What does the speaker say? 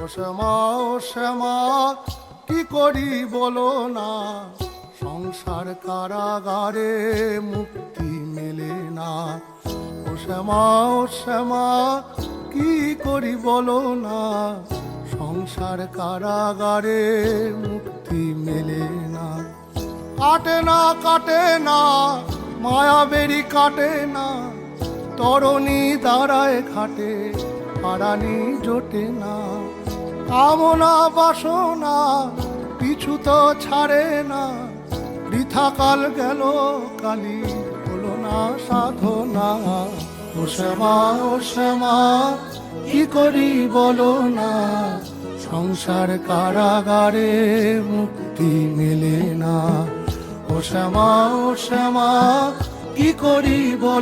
ও শ্যামা কি করি বলো না, সংসার কারাগারে মুক্তি মেলে না। ও শ্যামা কি করি বলো না, সংসার কারাগারে মুক্তি মেলে না। কাটে না মায়াবেরি কাটে না, তরণী দাঁড়ায় ঘাটে পারানি জোটে না। কামনা বাসনা পিছু তো ছাড়ে না, বৃথা কাল গেল কালি হলো না সাধনা। ও শ্যামা কি করি বলো না, সংসার কারাগারে মুক্তি মেলে না। ও শ্যামা কি করি বলো।